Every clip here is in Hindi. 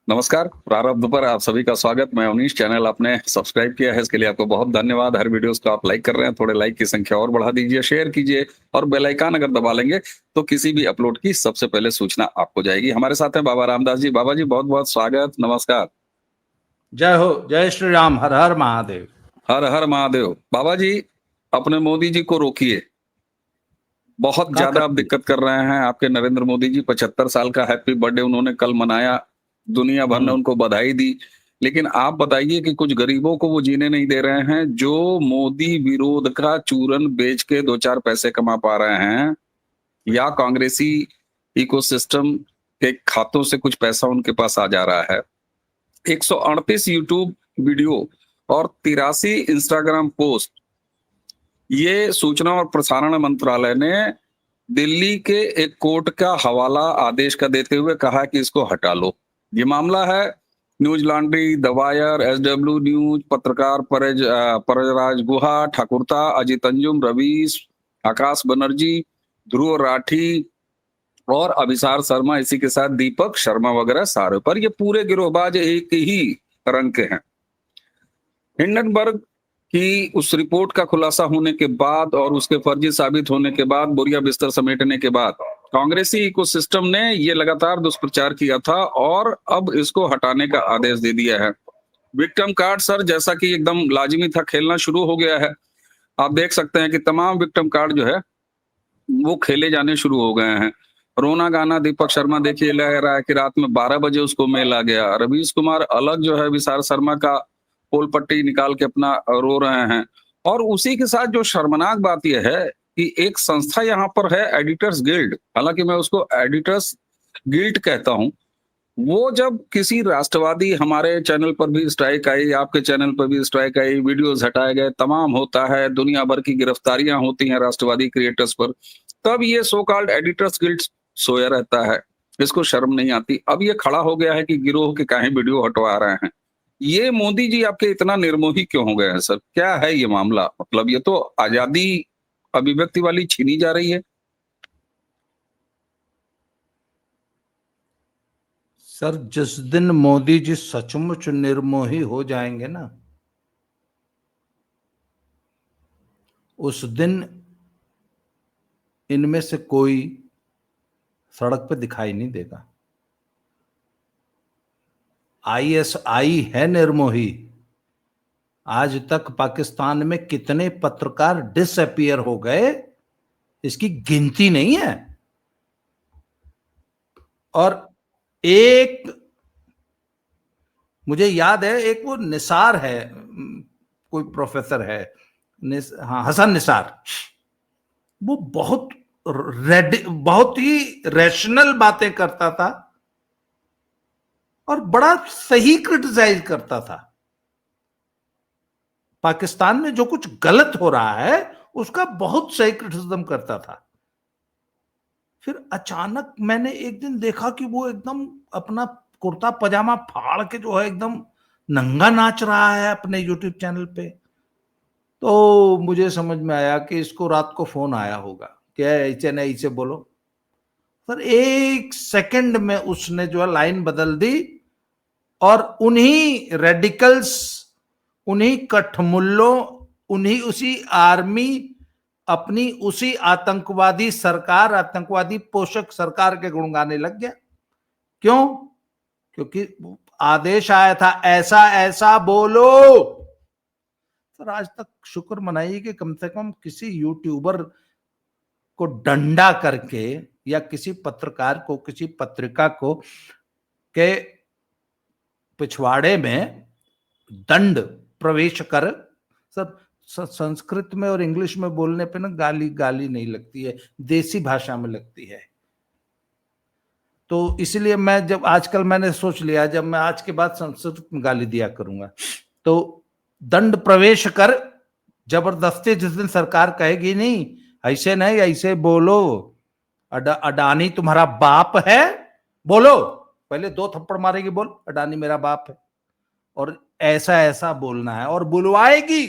नमस्कार। प्रारब्ध पर आप सभी का स्वागत। मैं उनीश। चैनल आपने सब्सक्राइब किया है, इसके लिए आपको बहुत धन्यवाद। हर वीडियोस को आप लाइक कर रहे हैं, थोड़े लाइक की संख्या और बढ़ा दीजिए, शेयर कीजिए और बेल आइकन अगर दबा लेंगे तो किसी भी अपलोड की सबसे पहले सूचना आपको जाएगी। हमारे साथ हैं बाबा रामदास जी। बाबा जी बहुत बहुत स्वागत, नमस्कार। जय हो, जय श्री राम, हर हर महादेव। हर हर महादेव। बाबा जी, अपने मोदी जी को रोकिए, बहुत का ज्यादा आप करेंगे? दिक्कत कर रहे हैं। आपके नरेंद्र मोदी जी 75 साल का हैप्पी बर्थडे उन्होंने कल मनाया, दुनिया भर ने उनको बधाई दी। लेकिन आप बताइए कि कुछ गरीबों को वो जीने नहीं दे रहे हैं, जो मोदी विरोध का चूरन बेच के 2-4 पैसे कमा पा रहे हैं, या कांग्रेसी इकोसिस्टम के खातों से कुछ पैसा उनके पास आ जा रहा है। 138 यूट्यूब वीडियो और 83 इंस्टाग्राम पोस्ट, ये सूचना और प्रसारण मंत्रालय ने दिल्ली के एक कोर्ट का हवाला आदेश का देते हुए कहा कि इसको हटा लो। ये मामला है news laundry, the wire, SW news, पत्रकार परजराज गुहा, ठाकुरता, अजित अंजुम, रवीश, आकाश बनर्जी, ध्रुव राठी और अभिसार शर्मा, इसी के साथ दीपक शर्मा वगैरह सारे पर। ये पूरे गिरोहबाज एक ही रंग के हैं। हिंडनबर्ग की उस रिपोर्ट का खुलासा होने के बाद और उसके फर्जी साबित होने के बाद, बोरिया बिस्तर समेटने के बाद, कांग्रेसी इकोसिस्टम ने ये लगातार दुष्प्रचार किया था और अब इसको हटाने का आदेश दे दिया है। विक्टिम कार्ड सर, जैसा कि एकदम लाजिमी था, खेलना शुरू हो गया है। आप देख सकते हैं कि तमाम विक्टिम कार्ड जो है वो खेले जाने शुरू हो गए हैं। रोना गाना दीपक शर्मा देखिए लग रहा है कि रात में 12 बजे उसको मेल आ गया। रवीश कुमार अलग जो है विशाल शर्मा का पोल पट्टी निकाल के अपना रो रहे हैं। और उसी के साथ जो शर्मनाक बात यह है कि एक संस्था यहाँ पर है, एडिटर्स गिल्ड। हालांकि मैं उसको एडिटर्स गिल्ड कहता हूँ। वो जब किसी राष्ट्रवादी, हमारे चैनल पर भी स्ट्राइक आई, आपके चैनल पर भी स्ट्राइक आई, वीडियोस हटाए गए, तमाम होता है, दुनिया भर की गिरफ्तारियां होती हैं राष्ट्रवादी क्रिएटर्स पर, तब ये सो कॉल्ड एडिटर्स गिल्ड सोया रहता है। इसको शर्म नहीं आती। अब ये खड़ा हो गया है कि गिरोह के काहे वीडियो हटवा रहे हैं। ये मोदी जी आपके इतना निर्मोही क्यों हो गए हैं सर? क्या है ये मामला? मतलब ये तो आजादी अभिव्यक्ति वाली छीनी जा रही है। सर, जिस दिन मोदी जी सचमुच निर्मोही हो जाएंगे ना, उस दिन इनमें से कोई सड़क पे दिखाई नहीं देगा। आईएसआई है निर्मोही। आज तक पाकिस्तान में कितने पत्रकार डिसअपियर हो गए, इसकी गिनती नहीं है। और एक, मुझे याद है, एक वो निसार है, कोई प्रोफेसर है, हाँ, हसन निसार। वो बहुत ही रैशनल बातें करता था और बड़ा सही क्रिटिसाइज करता था। पाकिस्तान में जो कुछ गलत हो रहा है उसका बहुत सही क्रिटिसिज्म करता था। फिर अचानक मैंने एक दिन देखा कि वो एकदम अपना कुर्ता पजामा फाड़ के जो है एकदम नंगा नाच रहा है अपने यूट्यूब चैनल पे। तो मुझे समझ में आया कि इसको रात को फोन आया होगा, क्या ऐसे नहीं ऐसे बोलो। सर, एक सेकंड में उसने जो है लाइन बदल दी और उन्हीं रेडिकल्स, उन्हीं कठमुल्लों, उन्हीं उसी आर्मी, अपनी उसी आतंकवादी सरकार, आतंकवादी पोषक सरकार के गुण गाने लग गया। क्यों? क्योंकि आदेश आया था ऐसा ऐसा बोलो। सर, आज तक शुक्र मनाइए कि कम से कम किसी यूट्यूबर को डंडा करके या किसी पत्रकार को, किसी पत्रिका को के पिछवाड़े में दंड प्रवेश कर। सब संस्कृत में और इंग्लिश में बोलने पे ना गाली गाली नहीं लगती है, देसी भाषा में लगती है। तो इसलिए मैं जब आजकल मैंने सोच लिया, जब मैं आज के बाद संस्कृत में गाली दिया करूंगा तो दंड प्रवेश कर जबरदस्ती, जिस दिन सरकार कहेगी नहीं ऐसे नहीं ऐसे बोलो, अडानी तुम्हारा बाप है, बोलो, पहले 2 थप्पड़ मारेगी, बोल अडानी मेरा बाप है और ऐसा ऐसा बोलना है और बुलवाएगी,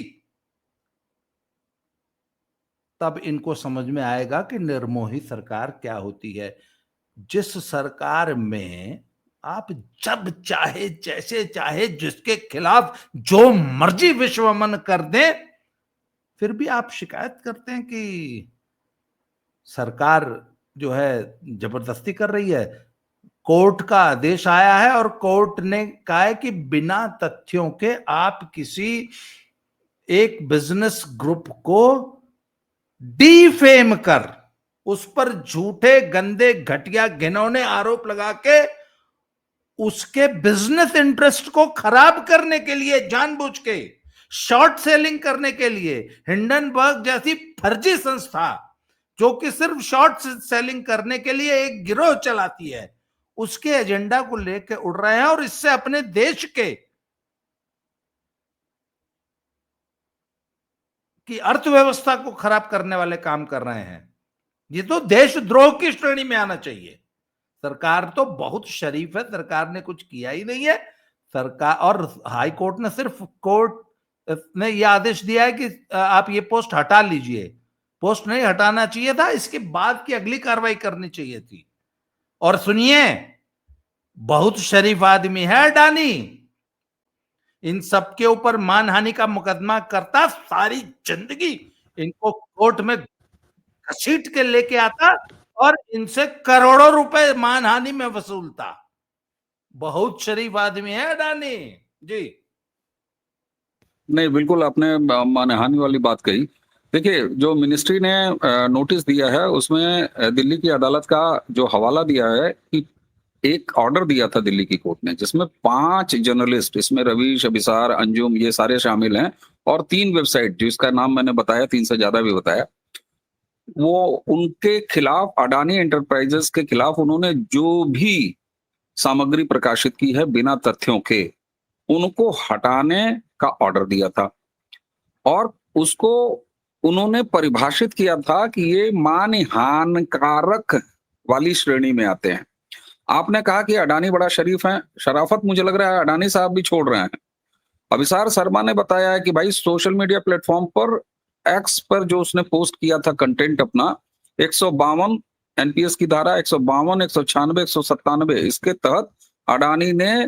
तब इनको समझ में आएगा कि निर्मोही सरकार क्या होती है। जिस सरकार में आप जब चाहे, जैसे चाहे, जिसके खिलाफ जो मर्जी विश्वमन कर दें, फिर भी आप शिकायत करते हैं कि सरकार जो है जबरदस्ती कर रही है। कोर्ट का आदेश आया है और कोर्ट ने कहा है कि बिना तथ्यों के आप किसी एक बिजनेस ग्रुप को डीफेम कर, उस पर झूठे, गंदे, घटिया, घिनौने आरोप लगा के उसके बिजनेस इंटरेस्ट को खराब करने के लिए, जानबूझ के शॉर्ट सेलिंग करने के लिए, हिंडनबर्ग जैसी फर्जी संस्था जो कि सिर्फ शॉर्ट सेलिंग करने के लिए एक गिरोह चलाती है, उसके एजेंडा को लेकर उड़ रहे हैं और इससे अपने देश के की अर्थव्यवस्था को खराब करने वाले काम कर रहे हैं। ये तो देशद्रोह की श्रेणी में आना चाहिए। सरकार तो बहुत शरीफ है, सरकार ने कुछ किया ही नहीं है। सरकार और हाई कोर्ट ने सिर्फ, कोर्ट ने यह आदेश दिया है कि आप ये पोस्ट हटा लीजिए। पोस्ट नहीं हटाना चाहिए था, इसके बाद की अगली कार्रवाई करनी चाहिए थी। और सुनिए, बहुत शरीफ आदमी है अडानी, इन सबके ऊपर मानहानि का मुकदमा करता, सारी जिंदगी इनको कोर्ट में घसीट के लेके आता और इनसे करोड़ों रुपए मानहानि में वसूलता। बहुत शरीफ आदमी है अडानी जी। नहीं, बिल्कुल आपने मानहानि वाली बात कही। देखिए, जो मिनिस्ट्री ने नोटिस दिया है उसमें दिल्ली की अदालत का जो हवाला दिया है कि एक ऑर्डर दिया था दिल्ली की कोर्ट ने, जिसमें 5 जर्नलिस्ट, इसमें रवीश, अभिसार, अंजुम, ये सारे शामिल हैं, और 3 वेबसाइट जिसका नाम मैंने बताया, 3 से ज्यादा भी बताया, वो उनके खिलाफ, अडानी एंटरप्राइजेस के खिलाफ उन्होंने जो भी सामग्री प्रकाशित की है बिना तथ्यों के, उनको हटाने का ऑर्डर दिया था। और उसको उन्होंने परिभाषित किया था कि ये मानहानिकारक वाली श्रेणी में आते हैं। आपने कहा कि अडानी बड़ा शरीफ है, शराफत मुझे लग रहा है अडानी साहब भी छोड़ रहे हैं। अभिसार शर्मा ने बताया है कि भाई सोशल मीडिया प्लेटफॉर्म पर, एक्स पर जो उसने पोस्ट किया था कंटेंट अपना, 152 एनपीएस की धारा 152, 196, 197, इसके तहत अडानी ने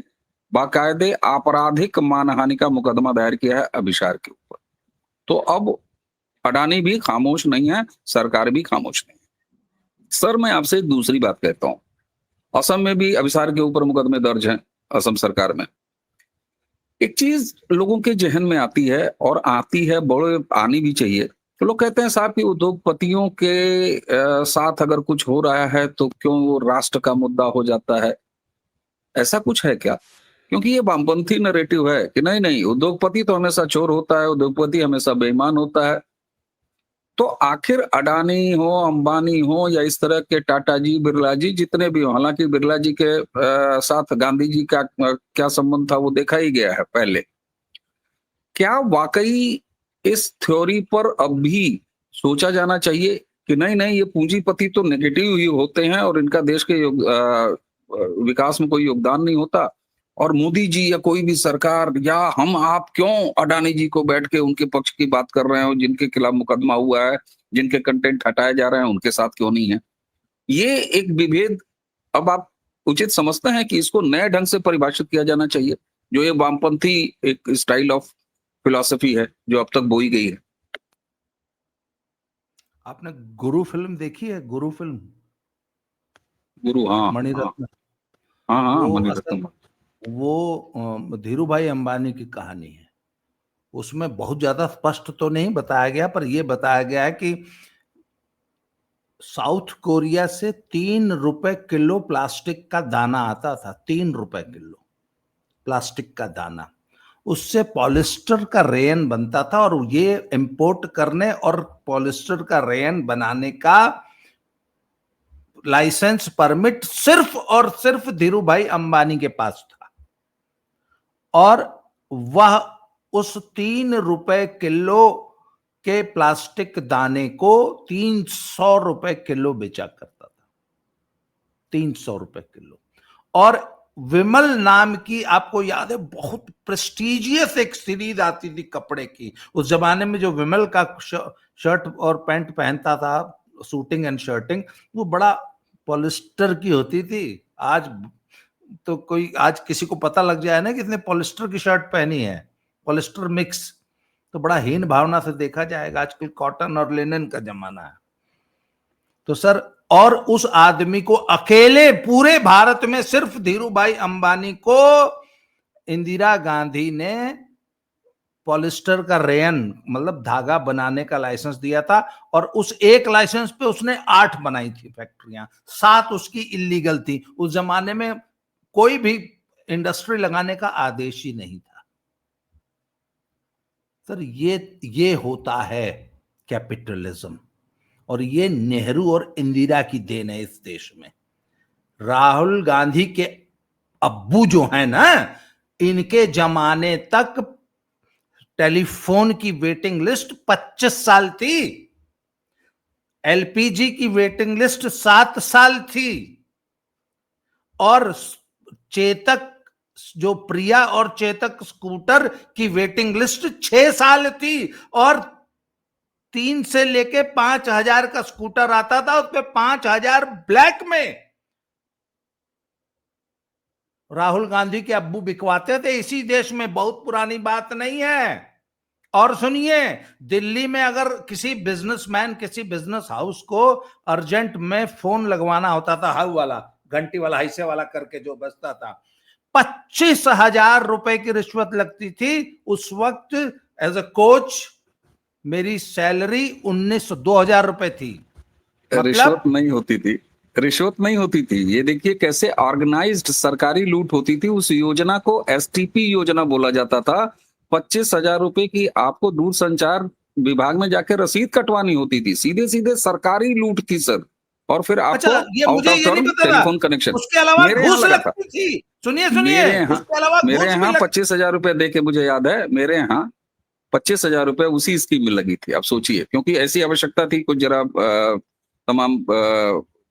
बाकायदे आपराधिक मानहानि का मुकदमा दायर किया है अभिसार के ऊपर। तो अब अडानी भी खामोश नहीं है, सरकार भी खामोश नहीं है। सर, मैं आपसे एक दूसरी बात कहता हूं, असम में भी अभिसार के ऊपर मुकदमे दर्ज हैं, असम सरकार में। एक चीज लोगों के जहन में आती है, और आती है, बड़े आनी भी चाहिए। तो लोग कहते हैं साहब कि उद्योगपतियों के साथ अगर कुछ हो रहा है तो क्यों वो राष्ट्र का मुद्दा हो जाता है? ऐसा कुछ है क्या? क्योंकि ये वामपंथी नैरेटिव है कि नहीं नहीं, उद्योगपति तो हमेशा चोर होता है, उद्योगपति हमेशा बेईमान होता है। तो आखिर अडानी हो, अंबानी हो, या इस तरह के टाटा जी, बिरला जी, जितने भी हो, हालांकि बिरला जी के साथ गांधी जी का क्या संबंध था वो देखा ही गया है पहले। क्या वाकई इस थ्योरी पर अब भी सोचा जाना चाहिए कि नहीं नहीं, ये पूंजीपति तो नेगेटिव ही होते हैं और इनका देश के विकास में कोई योगदान नहीं होता, और मोदी जी या कोई भी सरकार या हम आप क्यों अडानी जी को बैठ के उनके पक्ष की बात कर रहे हो, जिनके खिलाफ मुकदमा हुआ है, जिनके कंटेंट हटाए जा रहे हैं, उनके साथ क्यों नहीं है? ये एक विभेद अब आप उचित समझते हैं कि इसको नए ढंग से परिभाषित किया जाना चाहिए, जो ये वामपंथी एक स्टाइल ऑफ फिलॉसफी है जो अब तक बोई गई है? आपने गुरु फिल्म देखी है? गुरु फिल्म, गुरु, हाँ हाँ मणिरत्न। हाँ हाँ, वो असल मणिरत्नम। वो धीरू भाई अंबानी की कहानी है। उसमें बहुत ज्यादा स्पष्ट तो नहीं बताया गया, पर यह बताया गया है कि साउथ कोरिया से 3 रुपए किलो प्लास्टिक का दाना आता था। 3 रुपए किलो प्लास्टिक का दाना, उससे पॉलिस्टर का रेयन बनता था। और ये इंपोर्ट करने और पॉलिस्टर का रेयन बनाने का लाइसेंस, परमिट सिर्फ और सिर्फ धीरू भाई अंबानी के पास था। और वह उस 3 रुपए किलो के प्लास्टिक दाने को 300 रुपए किलो बेचा करता था। 300 रुपए किलो। और विमल नाम की, आपको याद है, बहुत प्रेस्टिजियस एक सीरीज आती थी कपड़े की उस जमाने में, जो विमल का शर्ट और पैंट पहनता था, शूटिंग एंड शर्टिंग, वो बड़ा पॉलिस्टर की होती थी। आज तो कोई आज किसी को पता लग जाए ना कि इसने पॉलिस्टर की शर्ट पहनी है, पॉलिस्टर मिक्स, तो बड़ा हीन भावना से देखा जाएगा। आजकल कॉटन और लिनन का जमाना है। तो सर, और उस आदमी को अकेले पूरे भारत में सिर्फ धीरूभाई अंबानी को इंदिरा गांधी ने पॉलिस्टर का रेयन मतलब धागा बनाने का लाइसेंस दिया था, और उस एक लाइसेंस पे उसने 8 बनाई थी फैक्ट्रियां, 7 उसकी इलीगल थी। उस जमाने में कोई भी इंडस्ट्री लगाने का आदेश ही नहीं था। सर, ये होता है कैपिटलिज्म, और ये नेहरू और इंदिरा की देन है इस देश में। राहुल गांधी के अब्बू जो है ना, इनके जमाने तक टेलीफोन की वेटिंग लिस्ट 25 साल थी, एलपीजी की वेटिंग लिस्ट 7 साल थी, और चेतक जो प्रिया और चेतक स्कूटर की वेटिंग लिस्ट 6 साल थी, और 3 से लेके 5,000 का स्कूटर आता था, उस पर 5,000 ब्लैक में राहुल गांधी के अब्बू बिकवाते थे इसी देश में। बहुत पुरानी बात नहीं है। और सुनिए, दिल्ली में अगर किसी बिजनेसमैन किसी बिजनेस हाउस को अर्जेंट में फोन लगवाना होता था, हाउ वाला घंटी वाला हिस्से वाला करके जो बजता था, 25,000 रुपए की रिश्वत लगती थी। उस वक्त एज अ कोच मेरी सैलरी 2,000 रुपए थी। रिश्वत नहीं होती थी, रिश्वत नहीं होती थी। ये देखिए कैसे ऑर्गेनाइज्ड सरकारी लूट होती थी। उस योजना को एसटीपी योजना बोला जाता था। 25,000 रुपए की आपको दूरसंचार विभाग में जाके रसीद कटवानी होती थी। सीधे सीधे सरकारी लूट थी सर। और फिर आपको अच्छा, ये आउट मुझे ऑफ ये नहीं टर्न पता था। टेलीफोन कनेक्शन उसके अलावा मेरे यहाँ घूस लगा था। लगती थी। सुनिए सुनिए, उसके अलावा मेरे घूस भी यहाँ लगती 25,000 रुपए दे के मुझे याद है, मेरे यहाँ 25,000 रुपए उसी स्कीम में लगी थी। आप सोचिए, क्योंकि ऐसी आवश्यकता थी कुछ जरा तमाम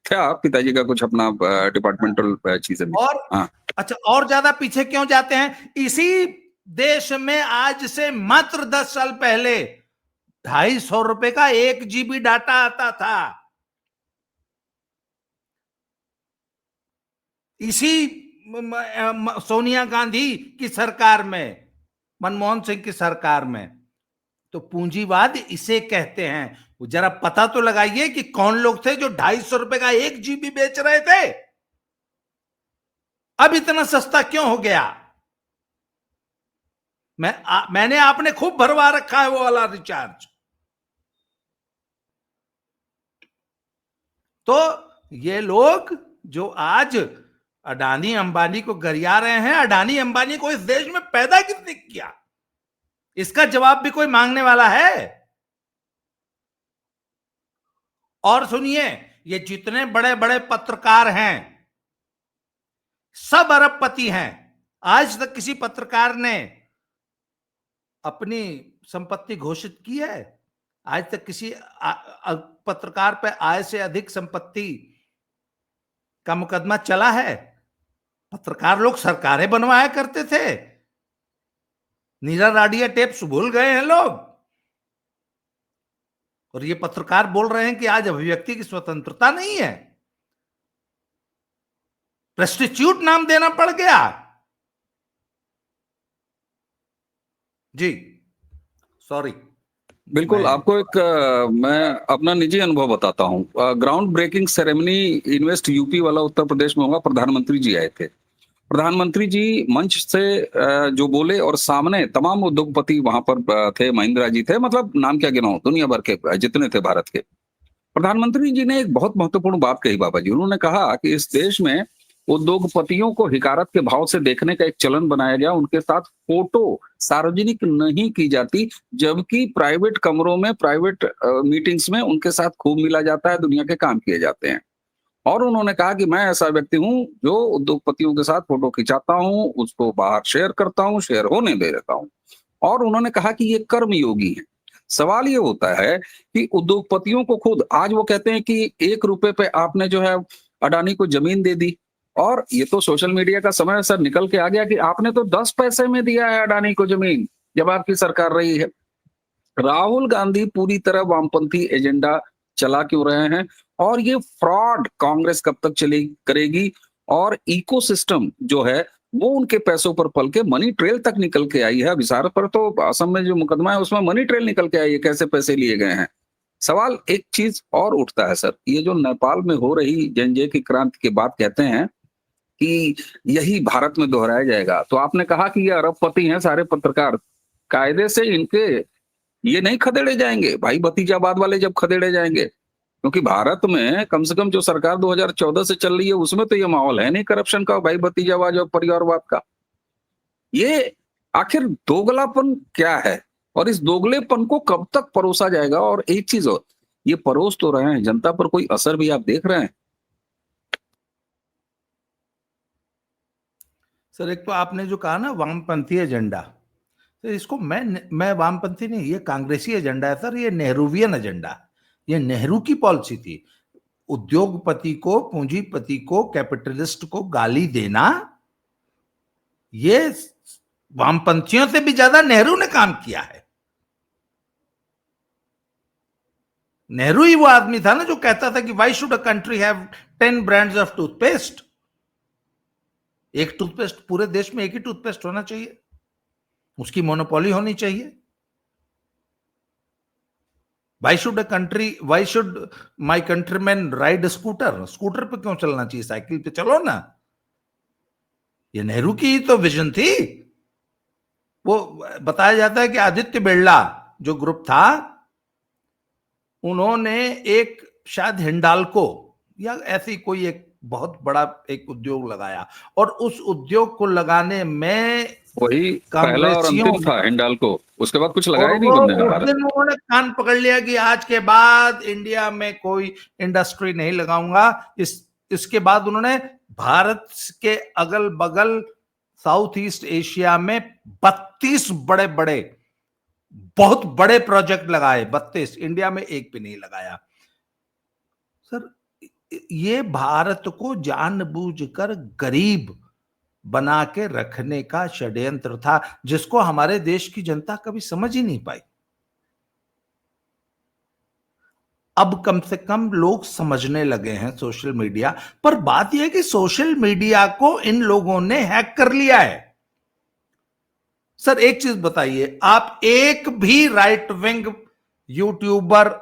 था पिताजी का कुछ अपना डिपार्टमेंटल चीजें भी। और हाँ, अच्छा, और ज्यादा पीछे क्यों जाते हैं? इसी देश में आज से मात्र 10 साल पहले 250 रुपए का 1 जीबी डाटा आता था। इसी सोनिया गांधी की सरकार में, मनमोहन सिंह की सरकार में। तो पूंजीवाद इसे कहते हैं। जरा पता तो लगाइए कि कौन लोग थे जो 250 रुपए का 1 जीबी बेच रहे थे। अब इतना सस्ता क्यों हो गया? मैंने आपने खूब भरवा रखा है वो वाला रिचार्ज। तो ये लोग जो आज अडानी अंबानी को गरिया रहे हैं, अडानी अंबानी को इस देश में पैदा किसने किया? इसका जवाब भी कोई मांगने वाला है? और सुनिए, ये जितने बड़े बड़े पत्रकार हैं सब अरबपति हैं। आज तक किसी पत्रकार ने अपनी संपत्ति घोषित की है? आज तक किसी पत्रकार पे आय से अधिक संपत्ति का मुकदमा चला है? पत्रकार लोग सरकारें बनवाया करते थे। नीरा राडिया टेप्स भूल गए हैं लोग, और ये पत्रकार बोल रहे हैं कि आज अभिव्यक्ति की स्वतंत्रता नहीं है। प्रेस्टिट्यूट नाम देना पड़ गया। जी सॉरी। बिल्कुल। आपको एक मैं अपना निजी अनुभव बताता हूँ। Ground breaking ceremony invest UP वाला उत्तर प्रदेश में होगा। प्रधानमंत्री जी आए थे। प्रधानमंत्री जी मंच से जो बोले, और सामने तमाम उद्योगपति वहां पर थे। महिंद्रा जी थे, मतलब नाम क्या गिनाऊं, दुनिया भर के जितने थे भारत के। प्रधानमंत्री जी ने एक बहुत महत्वपूर्ण बात कही बाबा जी। उन्होंने कहा कि इस देश में उद्योगपतियों को हिकारत के भाव से देखने का एक चलन बनाया गया। उनके साथ फोटो सार्वजनिक नहीं की जाती, जबकि प्राइवेट कमरों में, प्राइवेट मीटिंग्स में उनके साथ खूब मिला जाता है, दुनिया के काम किए जाते हैं। और उन्होंने कहा कि मैं ऐसा व्यक्ति हूं जो उद्योगपतियों के साथ फोटो खिंचाता हूं, उसको बाहर शेयर करता हूं, शेयर होने दे देता हूं। और उन्होंने कहा कि ये कर्मयोगी है। सवाल ये होता है कि उद्योगपतियों को खुद आज वो कहते हैं कि 1 रुपए पे आपने जो है अडानी को जमीन दे दी, और ये तो सोशल मीडिया का समय सर निकल के आ गया कि आपने तो 10 पैसे में दिया है अडानी को जमीन जब आपकी सरकार रही है। राहुल गांधी पूरी तरह वामपंथी एजेंडा चला क्यों रहे हैं, और ये फ्रॉड कांग्रेस कब तक चली करेगी? और इकोसिस्टम जो है वो उनके पैसों पर पल के मनी ट्रेल तक निकल के आई है। विसार पर तो असम में जो मुकदमा है उसमें मनी ट्रेल निकल के आई है, कैसे पैसे लिए गए हैं। सवाल एक चीज और उठता है सर, ये जो नेपाल में हो रही जनजय की क्रांति की बात कहते हैं कि यही भारत में दोहराया जाएगा, तो आपने कहा कि ये अरबपति हैं सारे पत्रकार, कायदे से इनके ये नहीं खदेड़े जाएंगे भाई भतीजावाद वाले, जब खदेड़े जाएंगे, क्योंकि भारत में कम से कम जो सरकार 2014 से चल रही है उसमें तो ये माहौल है नहीं करप्शन का, भाई भतीजावाद और परिवारवाद का। ये आखिर दोगलापन क्या है और इस दोगलेपन को कब तक परोसा जाएगा? और एक चीज और, ये परोस तो रहे हैं, जनता पर कोई असर भी आप देख रहे हैं? सर एक तो आपने जो कहा ना वामपंथी एजेंडा, तो इसको मैं वामपंथी नहीं, ये कांग्रेसी एजेंडा है सर, ये नेहरूवियन एजेंडा, ये नेहरू की पॉलिसी थी। उद्योगपति को, पूंजीपति को, कैपिटलिस्ट को गाली देना, ये वामपंथियों से भी ज्यादा नेहरू ने काम किया है। नेहरू ही वो आदमी था ना जो कहता था कि why should a country have 10 brands of toothpaste. एक टूथपेस्ट, पूरे देश में एक ही टूथपेस्ट होना चाहिए, उसकी मोनोपोली होनी चाहिए। Why should my countrymen ride scooter? Scooter पे क्यों चलना चाहिए, साइकिल पे चलो ना। ये नेहरू की ही तो विजन थी। वो बताया जाता है कि आदित्य बिरला जो ग्रुप था, उन्होंने एक शायद हिंडाल्को या ऐसी कोई एक बहुत बड़ा एक उद्योग लगाया, और उस उद्योग को लगाने में वही पहला और अंतिम था हिंडाल्को, उसके बाद कुछ लगाया नहीं बंदे ने। उस दिन उन्होंने कान पकड़ लिया कि आज के बाद इंडिया में कोई इंडस्ट्री नहीं लगाऊंगा। इसके बाद उन्होंने भारत के अगल बगल साउथ ईस्ट एशिया में 32 बड़े बड़े बहुत बड़े प्रोजेक्ट लगाए, 32। इंडिया में एक भी नहीं लगाया। सर ये भारत को जानबूझकर गरीब बना के रखने का षड्यंत्र था, जिसको हमारे देश की जनता कभी समझ ही नहीं पाई। अब कम से कम लोग समझने लगे हैं सोशल मीडिया पर। बात यह है कि सोशल मीडिया को इन लोगों ने हैक कर लिया है। सर एक चीज बताइए, आप एक भी राइट विंग यूट्यूबर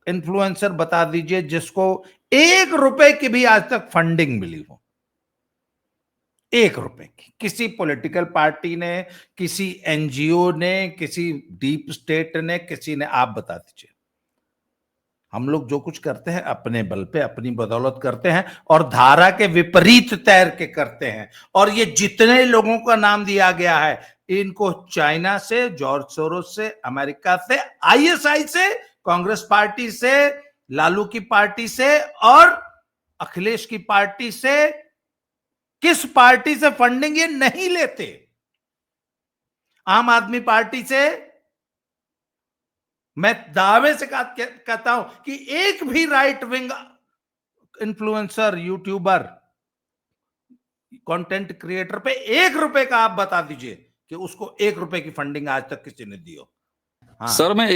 इन्फ्लुएंसर बता दीजिए जिसको 1 रुपए की भी आज तक फंडिंग मिली हो, 1 रुपए की, किसी पॉलिटिकल पार्टी ने, किसी एनजीओ ने, किसी डीप स्टेट ने, किसी ने, आप बता दीजिए। हम लोग जो कुछ करते हैं अपने बल पे, अपनी बदौलत करते हैं, और धारा के विपरीत तैर के करते हैं। और ये जितने लोगों का नाम दिया गया है, इनको चाइना से, जॉर्ज सोरोस से, अमेरिका से, आईएसआई से, कांग्रेस पार्टी से, लालू की पार्टी से और अखिलेश की पार्टी से, किस पार्टी से फंडिंग ये नहीं लेते? आम आदमी पार्टी से मैं दावे से कहता हूं कि एक भी right wing influencer, YouTuber, content creator पे 1 रुपए का आप बता दीजिए कि उसको 1 रुपए की फंडिंग आज तक किसी ने दी हो। हाँ। सर मैं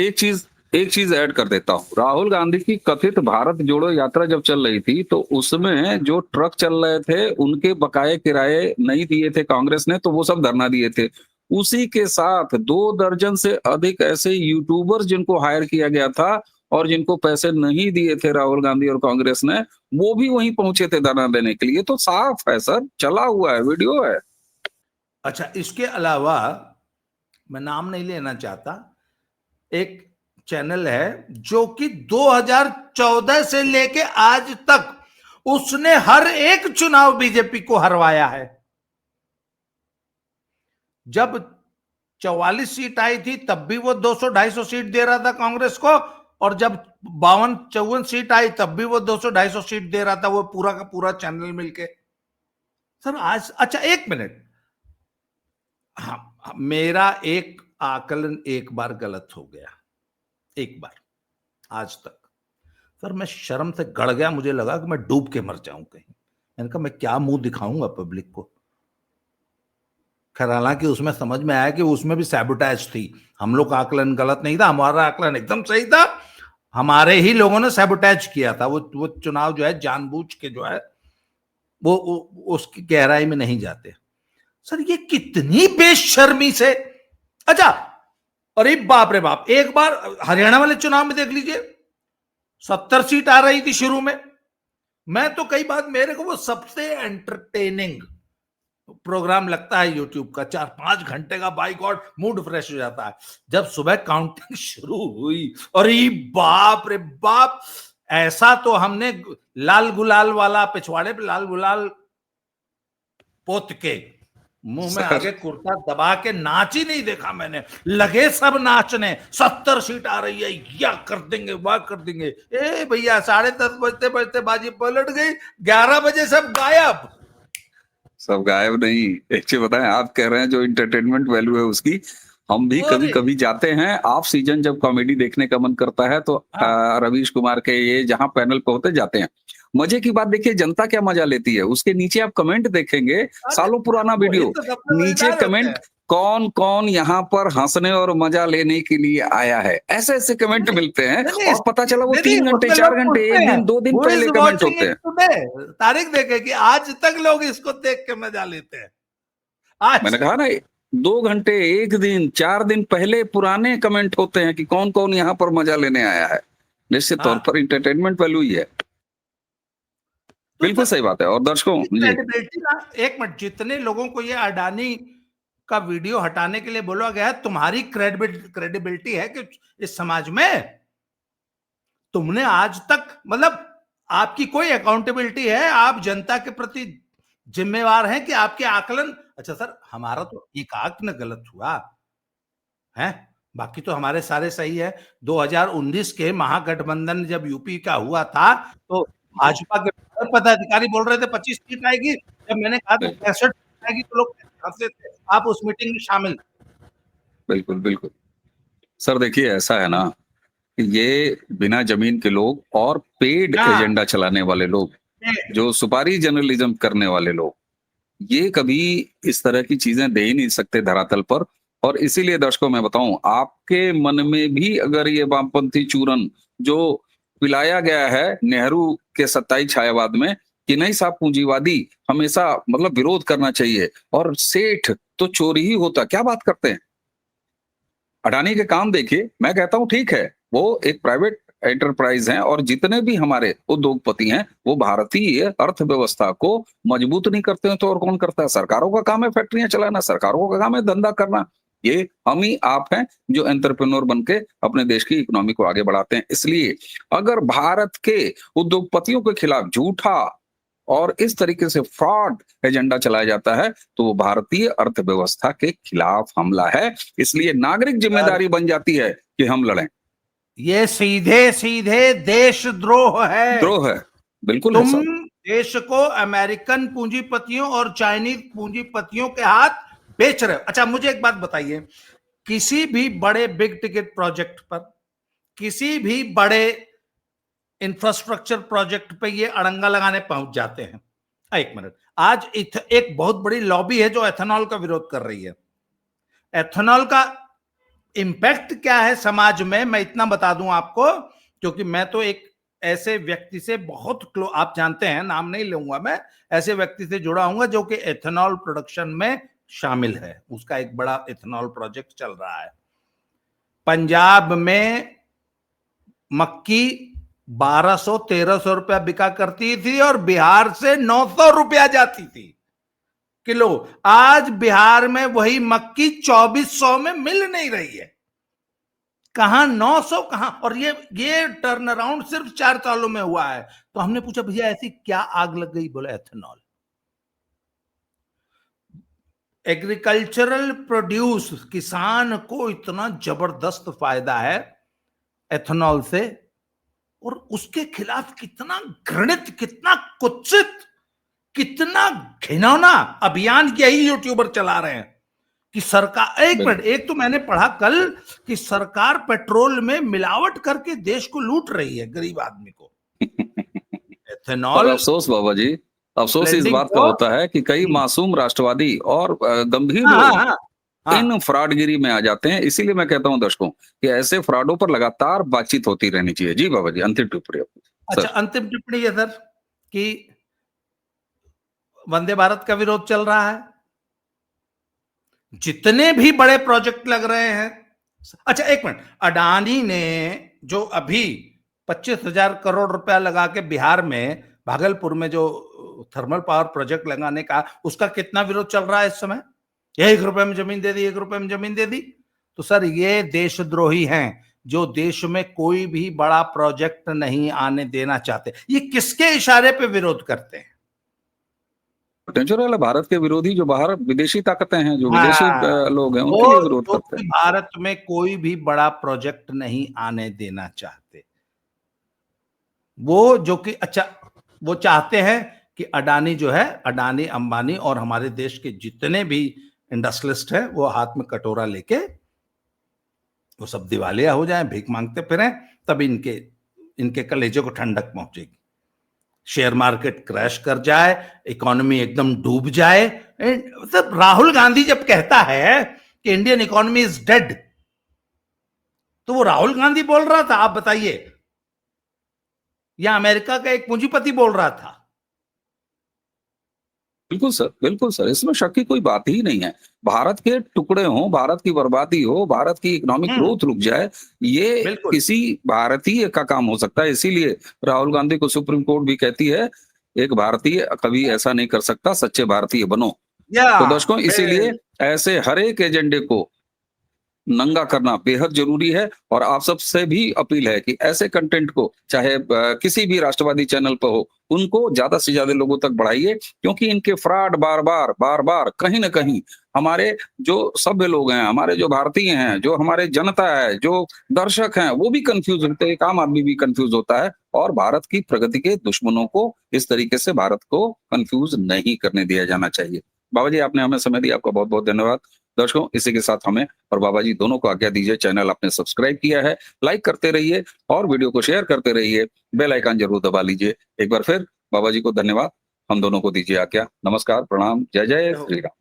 एक चीज ऐड कर देता हूँ। राहुल गांधी की कथित भारत जोड़ो यात्रा जब चल रही थी तो उसमें जो ट्रक चल रहे थे उनके बकाये किराए नहीं दिए थे कांग्रेस ने, तो वो सब धरना दिए थे। उसी के साथ 2 दर्जन से अधिक ऐसे यूट्यूबर्स जिनको हायर किया गया था और जिनको पैसे नहीं दिए थे राहुल गांधी और कांग्रेस ने, वो भी वहीं पहुंचे थे धरना देने के लिए। तो साफ है सर, चला हुआ है, वीडियो है। अच्छा, इसके अलावा मैं नाम नहीं लेना चाहता, एक चैनल है जो कि 2014 से लेके आज तक उसने हर एक चुनाव बीजेपी को हरवाया है। जब 44 सीट आई थी तब भी वो 200-250 सीट दे रहा था कांग्रेस को, और जब 52-54 सीट आई तब भी वो 200-250 सीट दे रहा था, वो पूरा का पूरा चैनल मिलके। सर आज, अच्छा एक मिनट, हाँ मेरा एक आकलन एक बार गलत हो गया, एक बार, आज तक सर मैं शर्म से गड़ गया, मुझे लगा कि मैं डूब के मर जाऊं कहीं। मैंने कहा मैं क्या मुंह दिखाऊंगा पब्लिक को। खैर हालांकि उसमें समझ में आया कि उसमें भी सैबोटेज थी, हम लोग का आकलन गलत नहीं था, हमारा आकलन एकदम सही था। हमारे ही लोगों ने सैबोटेज किया था वो चुनाव जो है, जानबूझ के जो है उसकी गहराई में नहीं जाते। सर ये कितनी बेशर्मी से, अच्छा अरे बाप रे बाप, एक बार हरियाणा वाले चुनाव में देख लीजिए 70 सीट आ रही थी शुरू में, मैं तो कई बार मेरे को वो सबसे एंटरटेनिंग प्रोग्राम लगता है यूट्यूब का, 4-5 घंटे का, बाय गॉड मूड फ्रेश हो जाता है। जब सुबह काउंटिंग शुरू हुई, अरे बाप रे बाप, ऐसा तो हमने लाल गुलाल वाला पिछवाड़े पे लाल गुलाल पोत के मुंह में आगे कुर्ता दबा के नाच ही नहीं देखा मैंने। लगे सब नाचने, 70 सीट आ रही है, या कर देंगे वाह कर देंगे। ए भैया 10:30 बजते बजते बाजी पलट गई, 11 बजे सब गायब। सब गायब नहीं, एक चीज बताएं, आप कह रहे हैं जो इंटरटेनमेंट वैल्यू है उसकी, हम भी कभी कभी जाते हैं ऑफ सीजन, जब कॉमेडी देखने का मन करता है तो रवीश कुमार के ये जहां पैनल पे होते जाते हैं। मजे की बात देखिए, जनता क्या मजा लेती है, उसके नीचे आप कमेंट देखेंगे, सालों पुराना वीडियो, नीचे कमेंट कौन कौन यहाँ पर हंसने और मजा लेने के लिए आया है, ऐसे ऐसे कमेंट मिलते हैं, और पता चला वो 3 घंटे 4 घंटे 1 दिन 2 दिन पहले कमेंट होते हैं। तारीख देखे कि आज तक लोग इसको देख के मजा लेते हैं। आज मैंने कहा ना, 2 घंटे 1 दिन 4 दिन पहले पुराने कमेंट होते हैं कि कौन कौन यहाँ पर मजा लेने आया है। निश्चित तौर पर इंटरटेनमेंट वैल्यू ही है। बिल्कुल सही बात है। और दर्शकों जी, एक मिनट, जितने लोगों को ये अडानी का वीडियो हटाने के लिए बोला गया, तुम्हारी क्रेडिबिलिटी है कि इस समाज में तुमने आज तक, मतलब आपकी कोई अकाउंटेबिलिटी है, आप जनता के प्रति जिम्मेवार हैं कि आपके आकलन, अच्छा सर हमारा तो एक आंकलन गलत हुआ है, बाकी तो हमारे सारे सही है। 2019 के महागठबंधन जब यूपी का हुआ था तो भाजपा के पदाधिकारी बोल रहे थे 25 सीट आएगी, जब मैंने कहा था 65 आएगी तो लोग हंसते थे। आप उस मीटिंग में शामिल। बिल्कुल बिल्कुल सर, देखिए ऐसा है ना, ये बिना जमीन के लोग और पेड एजेंडा चलाने वाले लोग, जो सुपारी जर्नलिज्म करने वाले लोग, ये कभी इस तरह की चीजें दे ही नहीं सकते धरातल पर। और इसीलिए दर्शकों मैं बताऊं, आपके मन में भी अगर ये वामपंथी चूरन जो पिलाया गया है नेहरू के सत्ताई छायावाद में कि नहीं साहब पूंजीवादी हमेशा मतलब विरोध करना चाहिए और सेठ तो चोरी ही होता, क्या बात करते हैं। अडानी के काम देखिए, मैं कहता हूं ठीक है, वो एक प्राइवेट एंटरप्राइज हैं, और जितने भी हमारे उद्योगपति हैं वो भारतीय अर्थव्यवस्था को मजबूत नहीं करते हैं तो और कौन करता है। सरकारों का काम है फैक्ट्रियां चलाना, सरकारों का काम है धंधा करना। ये हम ही आप हैं जो एंटरप्रेन्योर बन के अपने देश की इकोनॉमी को आगे बढ़ाते हैं। इसलिए अगर भारत के उद्योगपतियों के खिलाफ झूठा और इस तरीके से फ्रॉड एजेंडा चलाया जाता है तो वो भारतीय अर्थव्यवस्था के खिलाफ हमला है। इसलिए नागरिक जिम्मेदारी बन जाती है कि हम लड़ें। ये सीधे सीधे देशद्रोह है, द्रोह है, बिल्कुल। तुम देश को अमेरिकन पूंजीपतियों और चाइनीज पूंजीपतियों के हाथ बेच रहे हो। अच्छा मुझे एक बात बताइए, किसी भी बड़े बिग टिकट प्रोजेक्ट पर, किसी भी बड़े इंफ्रास्ट्रक्चर प्रोजेक्ट पे ये अड़ंगा लगाने पहुंच जाते हैं। एक मिनट, आज एक बहुत बड़ी लॉबी है जो एथेनॉल का विरोध कर रही है। एथेनॉल का इंपैक्ट क्या है समाज में, मैं इतना बता दूं आपको, क्योंकि मैं तो एक ऐसे व्यक्ति से बहुत आप जानते हैं, नाम नहीं लूंगा मैं, ऐसे व्यक्ति से जुड़ा हूं जो कि एथेनॉल प्रोडक्शन में शामिल है। उसका एक बड़ा एथेनॉल प्रोजेक्ट चल रहा है। पंजाब में मक्की 1200-1300 रुपया बिका करती थी और बिहार से 900 रुपया जाती थी किलो। आज बिहार में वही मक्की 2400 में मिल नहीं रही है। कहां 900 कहां, और ये टर्न अराउंड सिर्फ 4 सालों में हुआ है। तो हमने पूछा भैया ऐसी क्या आग लग गई, बोले एथेनॉल। एग्रीकल्चरल प्रोड्यूस, किसान को इतना जबरदस्त फायदा है एथेनॉल से, और उसके खिलाफ कितना घृणित, कितना कुत्सित, कितना घिनौना अभियान यही यूट्यूबर चला रहे हैं कि सरकार, एक मिनट, एक तो मैंने पढ़ा कल कि सरकार पेट्रोल में मिलावट करके देश को लूट रही है, गरीब आदमी को। एथेनॉल, अफसोस बाबा जी, अफसोस इस बात का होता है कि कई मासूम राष्ट्रवादी और गंभीर लोग इन फ्रॉडगिरी में आ जाते हैं। इसीलिए मैं कहता हूं दर्शकों कि ऐसे फ्रॉडों पर लगातार बातचीत होती रहनी चाहिए। जी बाबा जी, अंतिम टिप्पणी। अच्छा, अंतिम टिप्पणी है सर कि वंदे भारत का विरोध चल रहा है, जितने भी बड़े प्रोजेक्ट लग रहे हैं। अच्छा एक मिनट, अडानी ने जो अभी 25,000 करोड़ रुपया लगा के बिहार में भागलपुर में जो थर्मल पावर प्रोजेक्ट लगाने का, उसका कितना विरोध चल रहा है इस समय? 1 रुपए में जमीन दे दी, 1 रुपए में जमीन दे दी। तो सर ये देशद्रोही हैं जो देश में कोई भी बड़ा प्रोजेक्ट नहीं आने देना चाहते। ये किसके इशारे पे विरोध करते हैं? नेचुरल है, भारत के विरोधी जो बाहर विदेशी ताकतें हैं, जो विदेशी हाँ, लोग हैं, उनके लिए विरोध वो करते हैं। भारत में कोई भी बड़ा प्रोजेक्ट नहीं आने देना चाहते। वो जो कि अच्छा, वो चाहते हैं कि अडानी जो है, अडानी अंबानी और हमारे देश के जितने भी इंडस्ट्रियलिस्ट हैं, वो हाथ में कटोरा लेके वो सब दिवालिया हो जाएं, भीख मांगते फिरें, तब इनके कलेजे को ठंडक पहुंचेगी। शेयर मार्केट क्रैश कर जाए, इकोनॉमी एकदम डूब जाए। मतलब राहुल गांधी जब कहता है कि इंडियन इकोनॉमी इज डेड, तो वो राहुल गांधी बोल रहा था, आप बताइए, या अमेरिका का एक पूंजीपति बोल रहा था? बिल्कुल सर, इसमें शक की कोई बात ही नहीं है। भारत के टुकड़े हों, भारत की बर्बादी हो, भारत की इकोनॉमिक ग्रोथ रुक जाए, ये बिल्कुल। किसी भारतीय का काम हो सकता है। इसीलिए राहुल गांधी को सुप्रीम कोर्ट भी कहती है, एक भारतीय कभी ऐसा नहीं कर सकता, सच्चे भारतीय बनो। या तो दर्शकों, इसीलिए ऐसे हर एक एजेंडे को नंगा करना बेहद जरूरी है, और आप सबसे भी अपील है कि ऐसे कंटेंट को चाहे किसी भी राष्ट्रवादी चैनल पर हो, उनको ज्यादा से ज्यादा लोगों तक बढ़ाइए, क्योंकि इनके फ्रॉड बार बार कहीं ना कहीं हमारे जो सभ्य लोग हैं, हमारे जो भारतीय हैं, जो हमारे जनता है, जो दर्शक हैं, वो भी कंफ्यूज होते हैं, एक आम आदमी भी कंफ्यूज होता है। और भारत की प्रगति के दुश्मनों को इस तरीके से भारत को कंफ्यूज नहीं करने दिया जाना चाहिए। बाबा जी, आपने हमें समय दिया, आपका बहुत बहुत धन्यवाद। दर्शकों, इसी के साथ हमें और बाबा जी दोनों को आज्ञा दीजिए। चैनल आपने सब्सक्राइब किया है, लाइक करते रहिए और वीडियो को शेयर करते रहिए, बेल आइकन जरूर दबा लीजिए। एक बार फिर बाबा जी को धन्यवाद, हम दोनों को दीजिए आज्ञा। नमस्कार, प्रणाम, जय जय श्री राम।